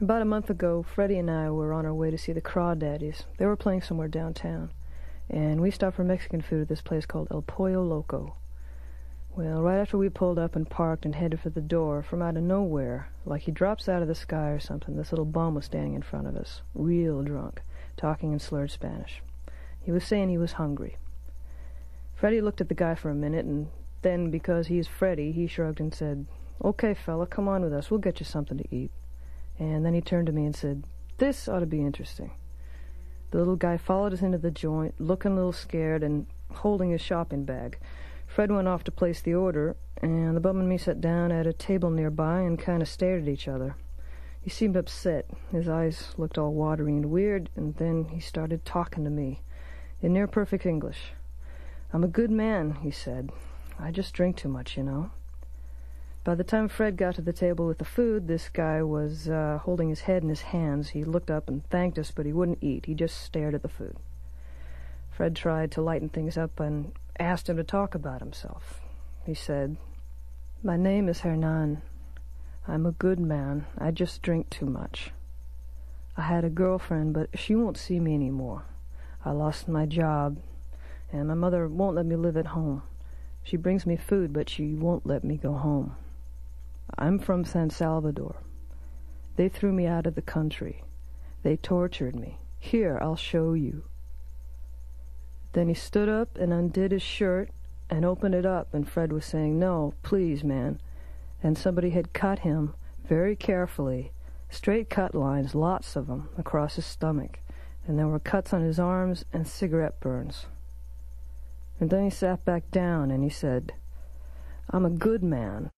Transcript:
About a month ago, Freddie and I were on our way to see the Crawdaddys. They were playing somewhere downtown, and we stopped for Mexican food at this place called El Pollo Loco. Well, right after we pulled up and parked and headed for the door, from out of nowhere, like he drops out of the sky or something, this little bum was standing in front of us, real drunk, talking in slurred Spanish. He was saying he was hungry. Freddie looked at the guy for a minute, and then, because he's Freddie, he shrugged and said, "Okay, fella, come on with us. We'll get you something to eat." And then he turned to me and said, "This ought to be interesting." The little guy followed us into the joint, looking a little scared and holding his shopping bag. Fred went off to place the order, and the bum and me sat down at a table nearby and kind of stared at each other. He seemed upset. His eyes looked all watery and weird, and then he started talking to me in near-perfect English. "I'm a good man," he said. "I just drink too much, you know." By the time Fred got to the table with the food, this guy was holding his head in his hands. He looked up and thanked us, but he wouldn't eat. He just stared at the food. Fred tried to lighten things up and asked him to talk about himself. He said, "My name is Hernan. I'm a good man. I just drink too much. I had a girlfriend, but she won't see me anymore. I lost my job, and my mother won't let me live at home. She brings me food, but she won't let me go home. I'm from San Salvador. They threw me out of the country. They tortured me. Here, I'll show you." Then he stood up and undid his shirt and opened it up, and Fred was saying, "No, please, man." And somebody had cut him very carefully, straight cut lines, lots of them, across his stomach, and there were cuts on his arms and cigarette burns. And then he sat back down and he said, "I'm a good man.